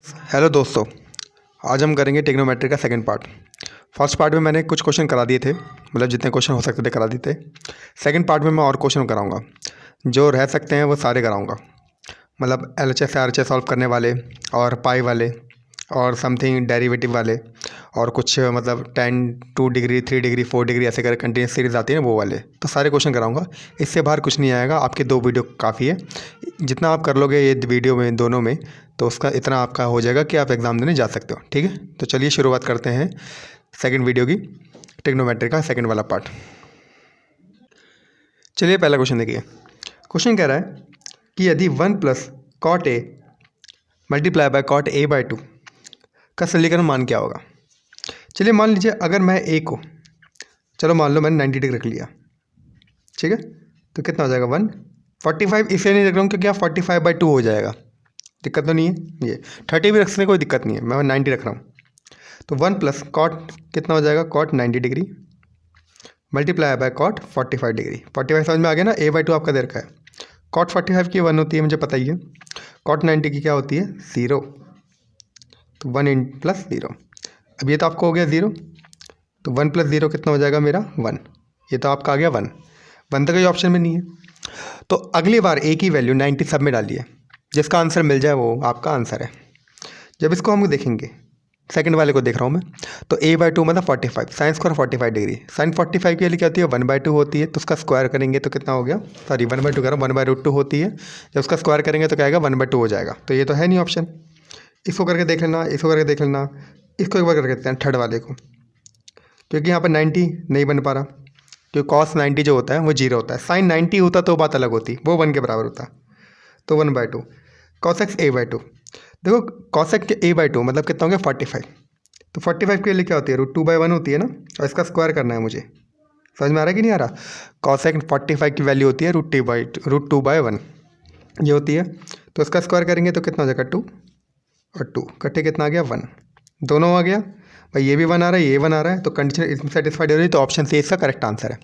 Hello दोस्तों, आज हम करेंगे ट्रिग्नोमेट्री का सेकंड पार्ट। फर्स्ट पार्ट में मैंने कुछ क्वेश्चन करा दिए थे, मतलब जितने क्वेश्चन हो सकते थे करा दिए थे। सेकंड पार्ट में मैं और क्वेश्चन कराऊंगा, जो रह सकते हैं वो सारे कराऊंगा। मतलब एलएचएस से आरएचएस सॉल्व करने वाले, और पाई वाले, और समथिंग डेरिवेटिव वाले, और कुछ मतलब 10 2 डिग्री 3 डिग्री 4 डिग्री ऐसे कर कंटिन्यूस सीरीज आती है ना, वो वाले तो सारे क्वेश्चन कराऊंगा। इससे बाहर कुछ नहीं आएगा। आपके 2 वीडियो काफ़ी है। जितना आप कर लोगे ये वीडियो में, दोनों में, तो उसका इतना आपका हो जाएगा कि आप एग्ज़ाम देने जा सकते हो। ठीक है, तो चलिए शुरुआत करते हैं सेकंड वीडियो की, ट्रिग्नोमेट्री का सेकंड वाला पार्ट। चलिए पहला क्वेश्चन देखिए। क्वेश्चन कह रहा है कि यदि 1 + cot a multiply by cot a/2 का सरलीकरण मान क्या होगा। चलिए मान लीजिए, अगर मैं a को, चलो मान लो मैंने 90 डिग्री रख लिया, ठीक है, तो कितना हो जाएगा 1। 45 इसलिए नहीं रख रहा हूँ क्योंकि यहाँ 45/2 हो जाएगा, दिक्कत तो नहीं है। ये 30 भी रखने कोई दिक्कत नहीं है, मैं 90 रख रहा हूँ। तो 1 + cot कितना हो जाएगा, cot 90 degree multiply by cot 45 degree. 45 समझ में आ गया ना, a/2 आपका दे रखा है। cot 45 की 1 होती है, मुझे पता ही है। cot 90 की क्या होती है, 0। तो 1 + 0, अब ये तो आपको हो गया 0, तो 1 + 0 कितना हो जाएगा मेरा 1। ये तो आपका आ गया 1 तो कोई ऑप्शन में नहीं है। तो अगली बार a की वैल्यू 90 सब में डालिए, जिसका आंसर मिल जाए वो आपका आंसर है। जब इसको हम देखेंगे, सेकंड वाले को देख रहा हूँ मैं, तो a/2 मतलब 45, साइन स्क्वायर 45 डिग्री। साइन 45 की वैल्यू क्या होती है, 1/2 होती है, तो उसका स्क्वायर करेंगे तो कितना हो गया, सॉरी 1/2 कह रहा हूँ, 1/√2 होती है। जब उसका स्क्वायर करेंगे तो क्या आएगा, 1/2 हो जाएगा। तो ये तो है नहीं ऑप्शन। इसको करके देख लेना, इसको करके देख लेना, इसको एक बार करके देखते हैं थर्ड वाले को, क्योंकि यहाँ पर 90 नहीं बन पा रहा, क्योंकि cos 90 जो होता है वो 0 होता है। साइन 90 होता तो बात अलग होती, वो 1 के बराबर होता। तो 1/2 cos x a/2। देखो cos x a/2 मतलब कितना हो गया 45। तो 45 के लिए क्या होती है, √2/1 होती है ना, और इसका स्क्वायर करना है मुझे। समझ में आ रहा है कि नहीं आ रहा। cos x 45 की वैल्यू होती है √2/1 ये होती है। तो इसका स्क्वायर करेंगे तो कितना हो जाएगा 2 और 2 इकट्ठे कितना आ गया 1, दोनों आ गया भाई। ये भी 1 आ रहा है, ये 1 आ रहा है, तो कंडीशन इसमें सेटिस्फाइड हो रही है। तो ऑप्शन सी इसका करेक्ट आंसर है।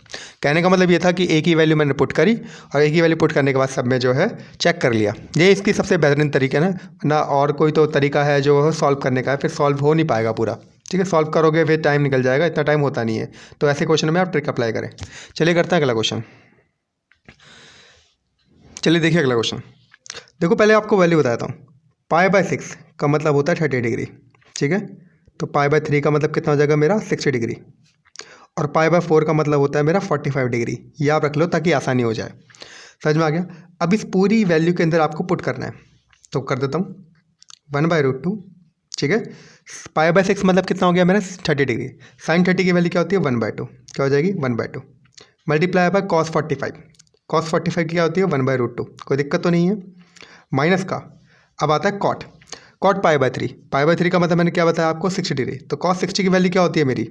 कहने का मतलब ये था कि a की वैल्यू मैंने पुट करी, और a की वैल्यू पुट करने के बाद सब में जो है चेक कर लिया। ये इसकी सबसे बेहतरीन तरीका है ना, और कोई तो तरीका है जो सॉल्व करने का है, फिर सॉल्व हो नहीं पाएगा पूरा। ठीक है, सॉल्व करोगे फिर टाइम निकल जाएगा, इतना टाइम होता नहीं है। तो ऐसे क्वेश्चन में आप ट्रिक अप्लाई करें। चलिए करते हैं अगला क्वेश्चन। चलिए देखिए अगला क्वेश्चन। देखो पहले आपको वैल्यू बताता हूँ। π/6 का मतलब होता है 30 डिग्री, ठीक है। तो π/3 का मतलब कितना हो जाएगा मेरा 60 डिग्री, और π/4 का मतलब होता है मेरा 45 डिग्री। ये आप रख लो ताकि आसानी हो जाए। समझ में आ गया। अब इस पूरी वैल्यू के अंदर आपको पुट करना है, तो कर देता हूँ 1/√2, ठीक है। π/6 मतलब कितना हो गया मेरा 30 डिग्री। साइन 30 की वैल्यू क्या होती है 1/2, क्या हो जाएगी 1/2 मल्टीप्लाई बाय cos 45। cos 45 की क्या होती है 1/√2, कोई दिक्कत तो नहीं है। माइनस का अब आता है cot π/3। π/3 का मतलब मैंने क्या बताया आपको 60 डिग्री। तो cos 60 की वैल्यू क्या होती है मेरी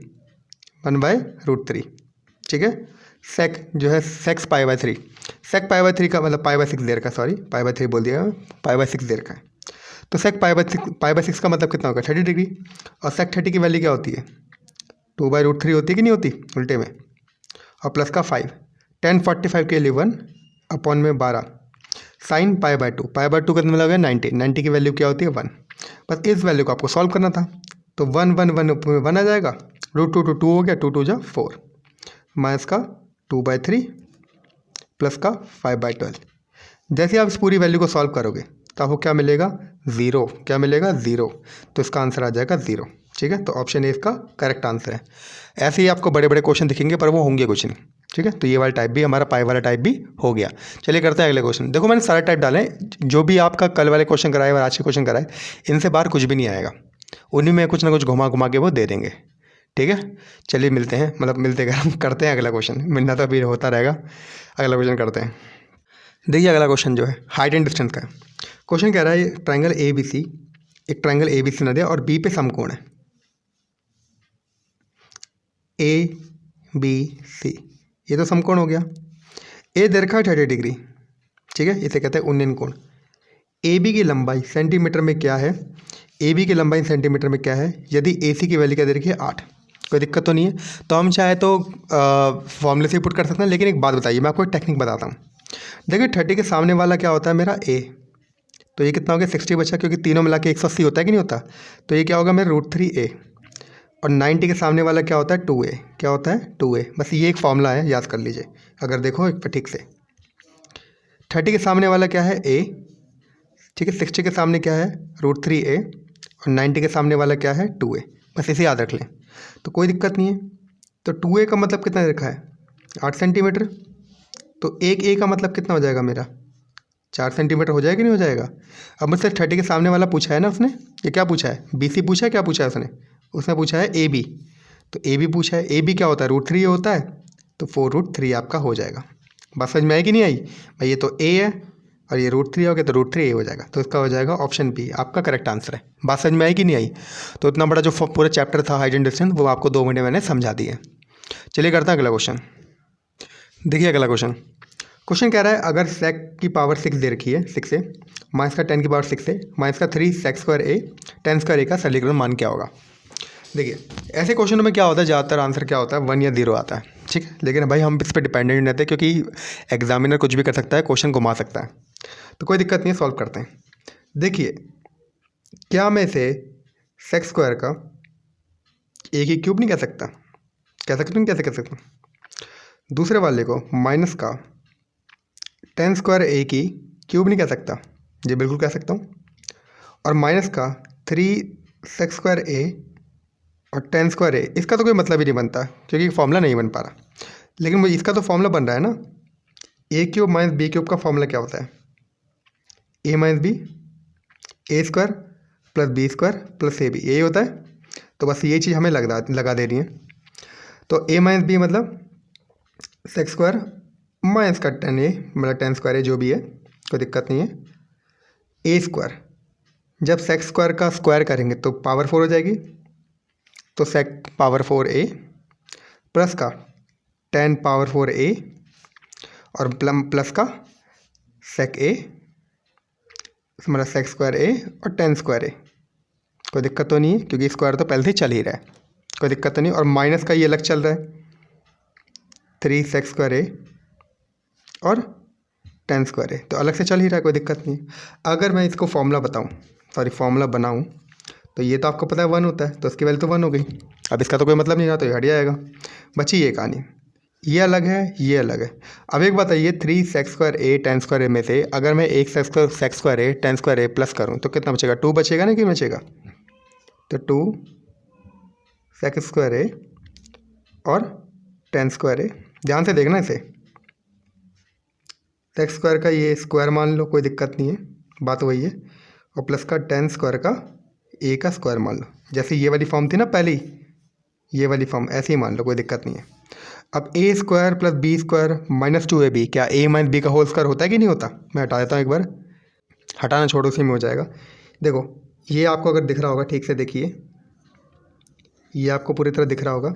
1/√3, ठीक है। सेक जो है सेक्स π/3, सेक π/3 का मतलब π/6 दे रखा है, सॉरी π/3 बोल दिया, π/6 दे रखा है। तो सेक π/6 का मतलब कितना होगा 30 डिग्री, और सेक 30 की वैल्यू क्या होती है 2/√3 होती है कि नहीं होती उल्टे में, और प्लस का 5, tan 45 के लिए 1/12 साइन π/2। π/2 का मतलब हो गया 90, 90 की वैल्यू क्या होती है 1। बस इस वैल्यू को आपको सॉल्व करना था। तो 1 1 1 1 आ जाएगा, √2 2 2 हो गया, 2 2 जा 4, माइनस का 2/3 प्लस का 5/12। जैसे आप इस पूरी वैल्यू को सॉल्व करोगे तो आपको क्या मिलेगा 0, क्या मिलेगा 0। तो इसका आंसर आ जाएगा 0, ठीक है। तो ऑप्शन ए इसका करेक्ट आंसर है। ऐसे ही आपको बड़े बड़े क्वेश्चन दिखेंगे पर वो होंगे कुछ नहीं, ठीक है। तो ये वाला टाइप भी हमारा पाई वाला टाइप भी हो गया। चलिए करते हैं अगले क्वेश्चन। देखो मैंने सारे टाइप डाले, जो भी आपका कल वाले क्वेश्चन कराए और आज के क्वेश्चन कराए, इनसे बाहर कुछ भी नहीं आएगा। उन्हीं में कुछ ना कुछ घुमा घुमा के वो दे देंगे, ठीक है। चलिए मिलते हैं, मतलब मिलते हम करते हैं अगला क्वेश्चन। मिलना तो अभी होता रहेगा। अगला क्वेश्चन करते हैं। देखिए अगला क्वेश्चन जो है हाइट एंड डिस्टेंस का है। क्वेश्चन कह रहा है ट्राइंगल ABC, एक ट्राइंगल ABC न दे और B पे समकोण है ABC, ये तो समकोण हो गया। ए दे रखा है 30 डिग्री, ठीक है, इसे कहते हैं उन्नयन कोण। AB की लंबाई सेंटीमीटर में क्या है, AB की लंबाई सेंटीमीटर में क्या है, यदि AC की वैल्यू क्या दे रखी है 8, कोई दिक्कत तो नहीं है। तो हम चाहे तो फॉर्मूले से पुट कर सकते हैं, लेकिन एक बात बताइए, मैं आपको एक टेक्निक बताता हूँ। देखिए 30 के सामने वाला क्या होता है मेरा A, तो ये कितना हो गया 60 बचा, क्योंकि तीनों मिला के 180 होता है कि नहीं होता। तो ये क्या होगा मेरा √3a, और 90 के सामने वाला क्या होता है 2a, क्या होता है 2a। बस ये एक फॉर्मूला है, याद कर लीजिए अगर देखो एक पर ठीक से। 30 के सामने वाला क्या है a, ठीक है। 60 के सामने क्या है √3a, और 90 के सामने वाला क्या है 2a, बस इसे याद रख लें तो कोई दिक्कत नहीं है। तो 2a का मतलब कितना रखा है 8 सेंटीमीटर, तो एक a का मतलब कितना हो जाएगा मेरा 4 सेंटीमीटर हो जाएगा कि नहीं हो जाएगा। अब मुझसे 30 के सामने वाला पूछा है ना उसने, ये क्या पूछा है BC पूछा है, क्या पूछा है उसने पूछा है AB, तो AB पूछा है, AB क्या होता है √3a होता है, तो 4√3 आपका हो जाएगा। बात समझ में आई कि नहीं आई भाई। ये तो A है और ये √3 हो गया, तो √3a हो जाएगा, तो इसका हो जाएगा ऑप्शन बी आपका करेक्ट आंसर है। बात समझ में आई कि नहीं आई। तो इतना बड़ा जो पूरा चैप्टर था हाइट एंड डिस्टेंस वो आपको 2 मिनट मैंने समझा दिए। चलिए करते हैं अगला क्वेश्चन। देखिए अगला क्वेश्चन कह रहा है अगर sec की पावर 6 दे रखी है 6 है, माइनस का 10 की पावर 6 है, माइनस का 3 sec² a 10 स्क्वायर a का सरलीकरण मान क्या होगा। देखिए ऐसे क्वेश्चनों में क्या होता है, ज़्यादातर आंसर क्या होता है 1 या 0 आता है, ठीक है। लेकिन भाई हम इस पर डिपेंडेंट नहीं रहते, क्योंकि एग्जामिनर कुछ भी कर सकता है, क्वेश्चन घुमा सकता है, तो कोई दिक्कत नहीं है, सॉल्व करते हैं। देखिए क्या मैं इसे sec² का a की क्यूब नहीं कह सकता, कह सकता हूँ, कैसे कह सकता हूँ। दूसरे वाले को माइनस का 10 स्क्वायर a की क्यूब नहीं कह सकता, जी बिल्कुल कह सकता हूँ। और माइनस का 3 sec² a और 10 स्क्वायर a, इसका तो कोई मतलब ही नहीं बनता, क्योंकि फॉर्मूला नहीं बन पा रहा। लेकिन मुझे इसका तो फॉर्मूला बन रहा है ना, a cube minus b cube का फॉर्मूला क्या होता है a minus b, a square plus b square plus ab, यही होता है। तो बस ये चीज़ हमें लगा दे रही है। तो a माइनस b मतलब sec² माइनस का 10a मतलब 10 स्क्वायर है, जो भी है कोई दिक्कत नहीं है। a², जब sec² का स्क्वायर करेंगे तो पावर 4 हो जाएगी, तो sec पावर 4a प्लस का 10 पावर 4a और प्लस का sec a मतलब sec² a और 10 स्क्वायर a, कोई दिक्कत तो नहीं है क्योंकि स्क्वायर तो पहले से चल ही रहा है, कोई दिक्कत तो नहीं। और माइनस का ये अलग चल रहा है 3 sec² a और 10 स्क्वायर है, तो अलग से चल ही रहा है, कोई दिक्कत नहीं। अगर मैं इसको फॉर्मूला बनाऊं तो ये तो आपको पता है 1 होता है, तो इसकी वैल्यू तो 1 हो गई। अब इसका तो कोई मतलब नहीं रहा, तो ये हट जाएगा। बची ये कहानी, ये अलग है ये अलग है। अब एक बताइए 3 sec² a 10 स्क्वायर a में से अगर मैं एक sec² a 10 square a plus करूँ तो कितना बचेगा 2 बचेगा ना, कि बचेगा तो 2 sec² a और 10 स्क्वायर a, ध्यान से देखना इसे, sec² का ये स्क्वायर मान लो, कोई दिक्कत नहीं है, बात वही है। और प्लस का 10 स्क्वायर का a का स्क्वायर मान लो, जैसे ये वाली फॉर्म थी ना पहले, ये वाली फॉर्म ऐसे ही मान लो, कोई दिक्कत नहीं है। अब a² plus b² minus 2ab, क्या a माइनस b का होल स्क्वायर होता है कि नहीं होता। मैं हटा देता हूँ एक बार, हटाना छोड़ो, उसी में हो जाएगा। देखो ये आपको अगर दिख रहा होगा ठीक से देखिए, ये आपको पूरी तरह दिख रहा होगा,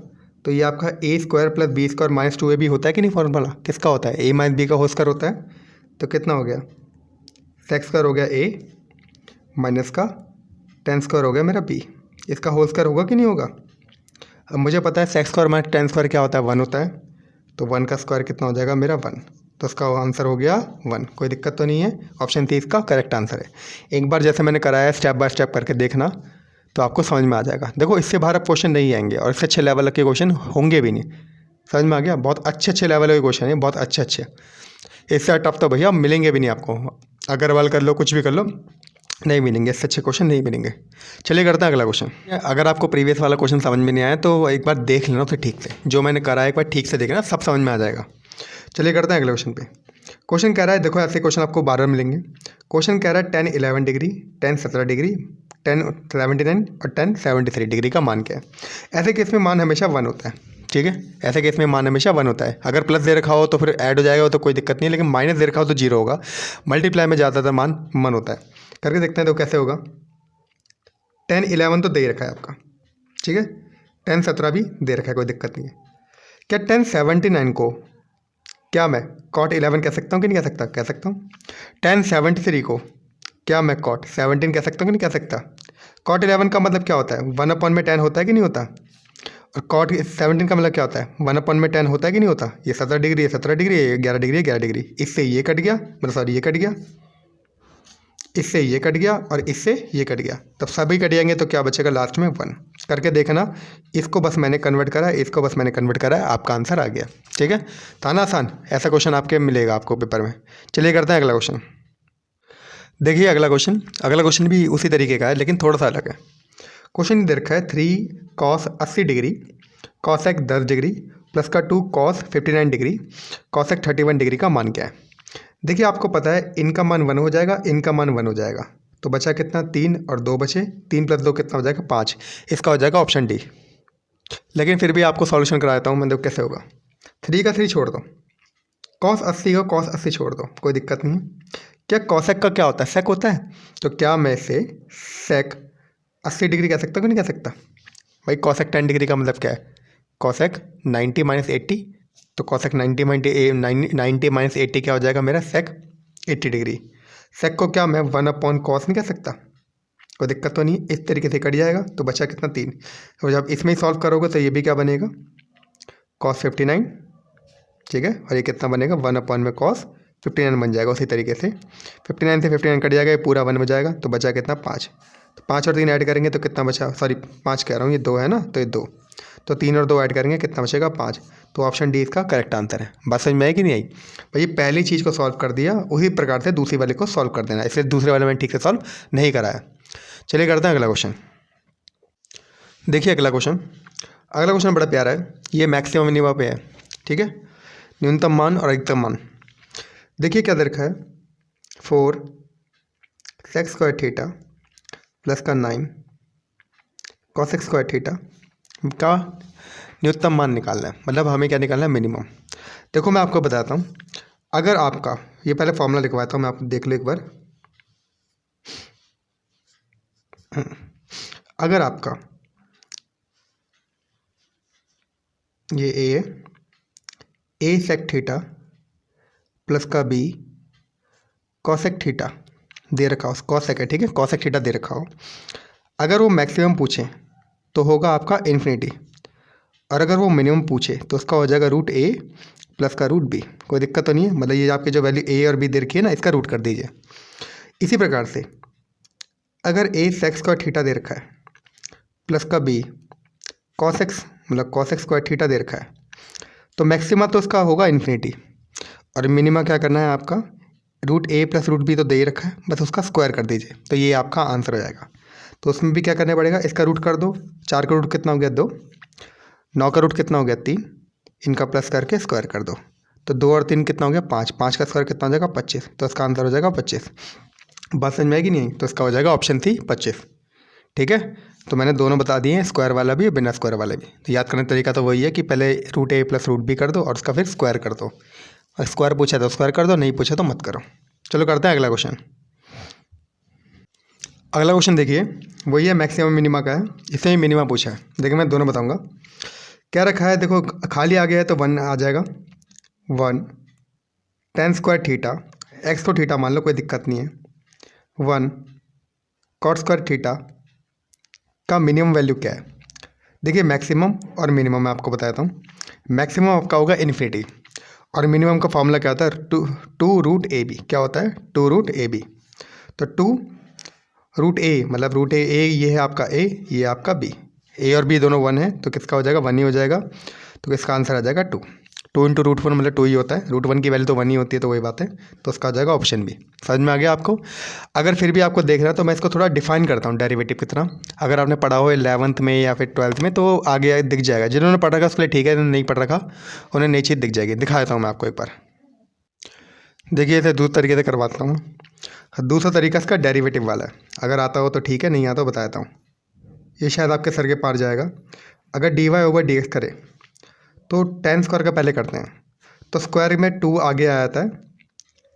तो ये आपका a² plus b² minus 2ab होता है कि नहीं, फॉर्मूला किसका होता है a माइनस b का होल स्क्वायर होता है। तो कितना हो गया sec² हो गया a माइनस का 10 स्क्वायर हो गया मेरा b, इसका होल स्क्वायर होगा कि नहीं होगा। अब मुझे पता है sec² माइनस 10 स्क्वायर क्या होता है 1 होता है, तो 1 का स्क्वायर कितना हो जाएगा मेरा 1, तो इसका आंसर हो गया 1, कोई दिक्कत तो नहीं है। ऑप्शन 3 इसका करेक्ट आंसर है। एक बार जैसे मैंने कराया स्टेप बाय स्टेप करके देखना तो आपको समझ में आ जाएगा। देखो इससे बाहर अब क्वेश्चन नहीं आएंगे और इससे अच्छे लेवल के क्वेश्चन होंगे भी नहीं, समझ में आ गया। बहुत अच्छे लेवल के क्वेश्चन है, बहुत अच्छे। इससे टफ तो भैया मिलेंगे भी नहीं आपको, अग्रवाल कर लो कुछ भी कर लो, नहीं मिलेंगे, इससे अच्छे क्वेश्चन नहीं मिलेंगे। चलिए करते हैं अगला क्वेश्चन। अगर आपको प्रीवियस वाला क्वेश्चन समझ में नहीं आया तो एक बार देख लेना तो ठीक से, जो मैंने करा है एक बार ठीक से देखना, सब समझ में आ जाएगा। चलिए करते हैं अगले क्वेश्चन पे। क्वेश्चन कह रहा है, देखो ऐसे क्वेश्चन आपको 12 मिलेंगे। क्वेश्चन कह रहा है 10 11 डिग्री, 10 17 डिग्री, 10 79 और 10 73 डिग्री का मान क्या है। ऐसे केस में मान हमेशा 1 होता है, ठीक है। ऐसे केस में मान हमेशा 1 होता है। अगर प्लस दे रखा हो तो फिर ऐड हो जाएगा, तो कोई दिक्कत नहीं है, लेकिन माइनस दे रखा हो तो 0 होगा। मल्टीप्लाई में ज़्यादातर मान 1 होता है। करके देखते हैं तो कैसे होगा। 10 11 तो दे ही रखा है आपका, ठीक है। 10 17 भी दे रखा है, कोई दिक्कत नहीं है। क्या 10 79 को क्या मैं cot 11 कह सकता हूँ कि नहीं कह सकता, कह सकता हूँ। 10 73 को क्या मैं cot 17 कह सकता हूँ कि नहीं कह सकता। cot 11 का मतलब क्या होता है 1/10 होता है कि नहीं होता। और cot 17 का मतलब क्या होता है 1/10 होता है कि नहीं होता। ये 17 डिग्री है 17 डिग्री, ये 11 डिग्री है 11 डिग्री, इससे ये कट गया, मतलब सॉरी ये कट गया, इससे ये कट गया और इससे ये कट गया, तब सभी कट जाएंगे तो क्या बचेगा लास्ट में 1। करके देखना, इसको बस मैंने कन्वर्ट करा, इसको बस मैंने कन्वर्ट करा, आपका आंसर आ गया। ठीक है, था ना आसान? ऐसा क्वेश्चन आपके मिलेगा आपको पेपर में। चलिए करते हैं अगला क्वेश्चन। देखिए अगला क्वेश्चन भी उसी तरीके का है लेकिन थोड़ा सा अलग है। क्वेश्चन दे रखा है 3 cos 80 degree cosec 10 degree plus का 2 cos 59 डिग्री cosec 31 डिग्री का मान क्या है। देखिए आपको पता है इनका मान 1 हो जाएगा, इनका मान 1 हो जाएगा, तो बचा कितना 3 और 2 बचे, 3 + 2 कितना हो जाएगा 5। इसका हो जाएगा ऑप्शन डी। लेकिन फिर भी आपको सॉल्यूशन कराता हूँ मैं, देखो कैसे होगा। 3 का 3 छोड़ दो, cos 80 का cos 80 छोड़ दो, कोई दिक्कत नहीं है। क्या cosec का क्या होता है, sec होता है, तो क्या मैं इसे sec 80 डिग्री कह सकता हूँ कि नहीं कह सकता भाई। cosec 10 डिग्री का मतलब क्या है, cosec 90 - 80, तो cosec 90 - 80 क्या हो जाएगा मेरा sec 80 डिग्री। sec को क्या मैं 1/cos नहीं कह सकता, कोई दिक्कत तो नहीं, इस तरीके से कट जाएगा, तो बचा कितना 3। तो जब इसमें ही सॉल्व करोगे तो ये भी क्या बनेगा cos 59, ठीक है, और ये कितना बनेगा 1/cos 59 बन जाएगा। उसी तरीके से 59 से 59 कट जाएगा, ये पूरा 1 में जाएगा, तो बचा कितना 5। तो 5 और 3 ऐड करेंगे तो कितना बचा, सॉरी 5 कह रहा हूँ, ये 2 है ना, तो ये 2, तो 3 और 2 ऐड करेंगे कितना बचेगा 5। तो ऑप्शन डी इसका करेक्ट आंसर है। बात समझ में आई कि नहीं आई भाई? पहली चीज़ को सॉल्व कर दिया, उसी प्रकार से दूसरी वाले को सॉल्व कर देना, इसलिए दूसरे वाले में ठीक से सॉल्व नहीं कराया। चलिए करते हैं अगला क्वेश्चन। देखिए अगला क्वेश्चन बड़ा प्यारा है, ये मैक्सिमम मिनिमम पे है। ठीक है, न्यूनतम मान और अधिकतम मान। देखिए क्या दे रखा है, 4 sec² थीटा प्लस का 9 cosec² थीटा का न्यूनतम मान निकालना है, मतलब हमें क्या निकालना है, मिनिमम। देखो मैं आपको बताता हूँ, अगर आपका ये पहले फॉर्मूला लिखवाता हूँ मैं, आप देख लो एक बार। अगर आपका ये ए sec थीटा प्लस का बी cosec थीटा दे रखा हो, cosec है, ठीक है, cosec थीटा दे रखा हो, अगर वो मैक्सिमम पूछे तो होगा आपका इन्फिनिटी, और अगर वो मिनिमम पूछे तो उसका हो जाएगा √a प्लस का √b। कोई दिक्कत तो नहीं है, मतलब ये आपके जो वैल्यू a और b दे रखी है ना, इसका रूट कर दीजिए। इसी प्रकार से अगर a sec² थीटा दे रखा है प्लस का b cosec² थीटा दे रखा है, तो मैक्सिमा तो उसका होगा इन्फिनिटी, और मिनिमा क्या करना है आपका, √a प्लस √b तो दे ही रखा है, बस उसका स्क्वायर कर दीजिए, तो ये आपका आंसर हो जाएगा। तो उसमें भी क्या करना पड़ेगा, इसका रूट कर दो, 4 का रूट कितना हो गया 2, 9 का रूट कितना हो गया 3, इनका प्लस करके स्क्वायर कर दो, तो 2 और 3 कितना हो गया 5, 5 का स्क्वायर कितना हो जाएगा 25, तो इसका आंसर हो जाएगा 25। बात समझ में आएगी नहीं? तो इसका हो जाएगा ऑप्शन सी 25। ठीक है, तो मैंने दोनों बता दिए हैं, स्क्वायर वाला भी और बिना स्क्वायर वाला भी। तो याद करने का तरीका तो वही है कि पहले √a प्लस √b कर दो और उसका फिर स्क्वायर कर दो, और स्क्वायर पूछा तो स्क्वायर कर दो, नहीं पूछा तो मत करो। चलो करते हैं अगला क्वेश्चन। अगला क्वेश्चन देखिए, वही है मैक्सिमम मिनिमा का है, इसमें ही मिनिमा पूछा है। देखिए मैं दोनों बताऊंगा। क्या रखा है, देखो खाली आ गया है तो 1 आ जाएगा, 1 tan² थीटा, x को थीटा मान लो, कोई दिक्कत नहीं है, 1 cot² थीटा का मिनिमम वैल्यू क्या है। देखिए मैक्सिमम और मिनिमम मैं आपको बताता हूँ। मैक्सिमम आपका होगा इन्फिनिटी, और मिनिमम का फॉर्मूला क्या होता है, 2√ab। क्या होता है 2√ab, तो 2√a मतलब √a, ये है आपका a, ये आपका b, a और b दोनों 1 है, तो किसका हो जाएगा 1 ही हो जाएगा, तो इसका आंसर आ जाएगा 2। 2 × √1 मतलब 2 ही होता है, √1 की वैल्यू तो 1 ही होती है, तो वही बात है, तो उसका आ जाएगा ऑप्शन बी। समझ में आ गया आपको? अगर फिर भी आपको देखना है तो मैं इसको थोड़ा डिफाइन करता हूँ डेरिवेटिव की तरह। अगर आपने पढ़ा हो 11th में या फिर 12th में तो आगे दिख जाएगा, जिन्होंने पढ़ रखा उसके लिए ठीक है, नहीं पढ़ रखा उन्हें नई चीज़ दिख जाएगी। दिखा देता हूँ मैं आपको एक बार। देखिए इसे दूसरे तरीके से करवाता हूँ। दूसरा तरीका इसका डेरिवेटिव वाला है, अगर आता हो तो ठीक है, नहीं आता तो बताता हूँ। ये शायद आपके सर के पार जाएगा। अगर dy/dx करें तो tan² का पहले करते हैं, तो स्क्वायर में 2 आगे आ जाता है,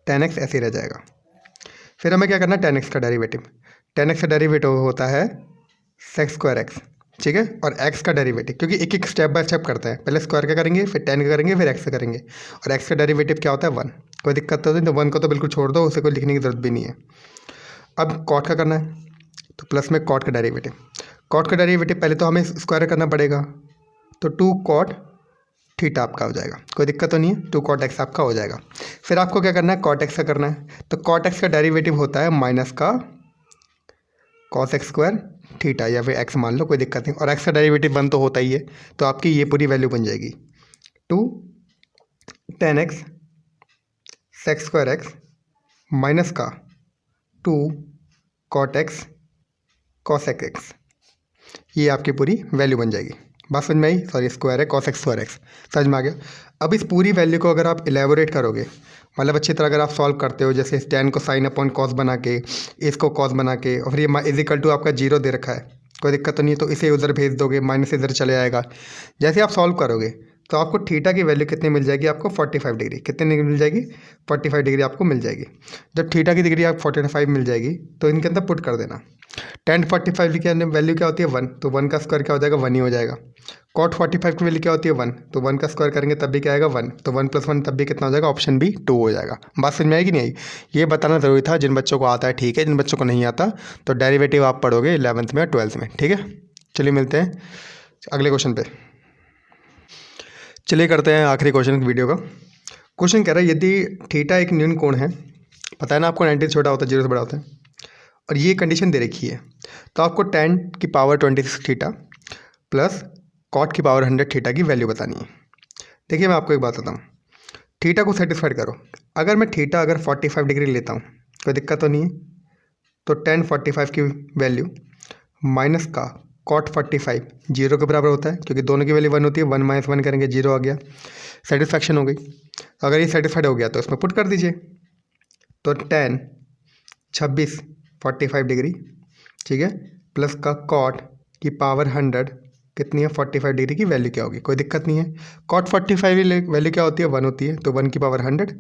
tan x ऐसे ही रह जाएगा। फिर हमें क्या करना है, tan x का डेरिवेटिव। tan x का डेरिवेटिव होता है sec² x, ठीक है, और x का डेरिवेटिव, क्योंकि एक एक स्टेप बाय स्टेप करते हैं, पहले स्क्वायर का करेंगे, फिर tan का करेंगे, फिर x का करेंगे, और x का डेरिवेटिव क्या होता है 1। कोई दिक्कत तो नहीं, तो 1 को तो बिल्कुल छोड़ दो, उसे कोई लिखने की ज़रूरत भी नहीं है। अब cot का करना है, तो प्लस में cot का डेरिवेटिव। cot का डेरिवेटिव पहले तो हमें स्क्वायर करना पड़ेगा, तो 2 cot थीटा आपका हो जाएगा, कोई दिक्कत तो नहीं है, 2 cot x आपका हो जाएगा। फिर आपको क्या करना है, cot x का करना है, तो cot x का डेरिवेटिव होता है माइनस का cos x स्क्वायर थीटा, या फिर x मान लो, कोई दिक्कत नहीं, और x का डेरिवेटिव 1 तो होता ही है, तो आपकी ये पूरी वैल्यू बन जाएगी 2 tan x sec square x minus का 2 cot x cos x, ये आपकी पूरी वैल्यू बन जाएगी। बात समझ में आई? सॉरी, स्क्वायर है cos x स्क्वायर x, समझ में आ गया। अब इस पूरी वैल्यू को अगर आप इलेबोरेट करोगे, मतलब अच्छी तरह अगर आप सॉल्व करते हो, जैसे tan को साइन अपॉन कॉस बना के, इसको कॉस बना के, और फिर ये इज इक्वल टू आपका 0 दे रखा है, कोई दिक्कत तो नहीं है, तो इसे उधर भेज दोगे, माइनस इधर चले आएगा। जैसे आप सॉल्व करोगे तो आपको थीटा की वैल्यू कितनी मिल जाएगी, आपको 45 डिग्री, कितनी मिल जाएगी, 45 डिग्री आपको मिल जाएगी। जब थीटा की डिग्री आप 45 मिल जाएगी तो इनके अंदर पुट कर देना। tan 45 की वैल्यू क्या होती है 1, तो 1 का स्क्वायर क्या हो जाएगा 1 ही हो जाएगा। cot 45 की वैल्यू क्या होती है 1, तो 1 का स्क्वायर करेंगे तब भी क्या आएगा 1, तो 1 + 1 तब भी कितना हो जाएगा, ऑप्शन बी 2 हो जाएगा। बात समझ में आएगी नहीं आई? ये बताना ज़रूरी था, जिन बच्चों को आता है ठीक है, जिन बच्चों को नहीं आता तो डेरिवेटिव आप पढ़ोगे 11th में या 12th में, ठीक है। चलिए मिलते हैं अगले क्वेश्चन पे। चलिए करते हैं आखिरी क्वेश्चन वीडियो का। क्वेश्चन कह रहा है यदि थीटा एक न्यून कोण है, पता है ना आपको 90 से छोटा होता है, 0 से बड़ा होता है, और ये कंडीशन दे रखी है, तो आपको tan की पावर 26 थीटा प्लस cot की पावर 100 थीटा की वैल्यू बतानी है। देखिए मैं आपको एक बात बताऊँ, थीटा को सेटिस्फाइड करो। अगर मैं थीटा 45 डिग्री लेता हूँ, कोई दिक्कत तो नहीं है, तो tan 45 की वैल्यू माइनस का cot 45 0 के बराबर होता है, क्योंकि दोनों की वैल्यू 1 होती है, 1 - 1 करेंगे 0 आ गया, सेटिस्फैक्शन हो गई। अगर ये सेटिस्फाइड हो गया तो इसमें पुट कर दीजिए, तो tan 26 45 डिग्री, ठीक है, प्लस का cot की पावर 100 कितनी है 45 डिग्री की वैल्यू क्या होगी, कोई दिक्कत नहीं है। cot 45 की वैल्यू क्या होती है 1 होती है, तो 1 की पावर 100,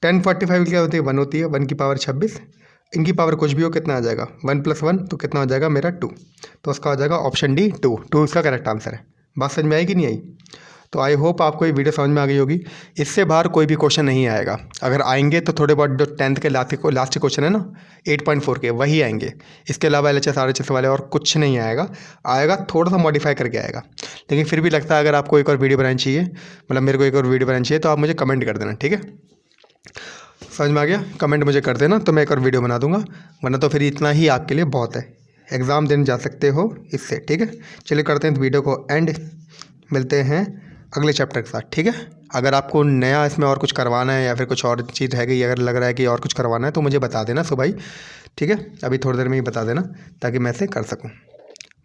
tan 45 की क्या होती है 1 होती है, 1 की पावर 26, इनकी पावर कुछ भी हो कितना आ जाएगा 1 + 1, तो कितना हो जाएगा मेरा 2, तो उसका हो जाएगा ऑप्शन डी 2 इसका करेक्ट आंसर है। बात समझ में आई कि नहीं आई? तो आई होप आपको ये वीडियो समझ में आ गई होगी। इससे बाहर कोई भी क्वेश्चन नहीं आएगा, अगर आएंगे तो थोड़े बहुत जो 10th के लास्ट क्वेश्चन है ना 8.4 के, वही आएंगे। इसके अलावा LHS RHS वाले और कुछ नहीं आएगा, आएगा थोड़ा सा मॉडिफाई करके आएगा। लेकिन फिर भी लगता है अगर आपको एक और वीडियो बनानी चाहिए, मतलब मेरे को एक और वीडियो बनानी चाहिए, तो आप मुझे कमेंट कर देना, ठीक है। समझ में आ गया? कमेंट मुझे कर देना तो मैं एक और वीडियो बना दूंगा, वरना तो फिर इतना ही आपके लिए बहुत है, एग्ज़ाम देने जा सकते हो इससे, ठीक है। चलिए करते हैं इस वीडियो को एंड, मिलते हैं अगले चैप्टर के साथ, ठीक है। अगर आपको नया इसमें और कुछ करवाना है या फिर कुछ और चीज़ है गई, अगर लग रहा है कि और कुछ करवाना है तो मुझे बता देना सुबह ही, ठीक है, अभी थोड़ी देर में ही बता देना ताकि मैं इसे कर सकूँ।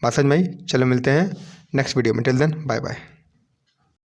बात समझ में आई? चलो मिलते हैं नेक्स्ट वीडियो में, टिल देन बाय बाय।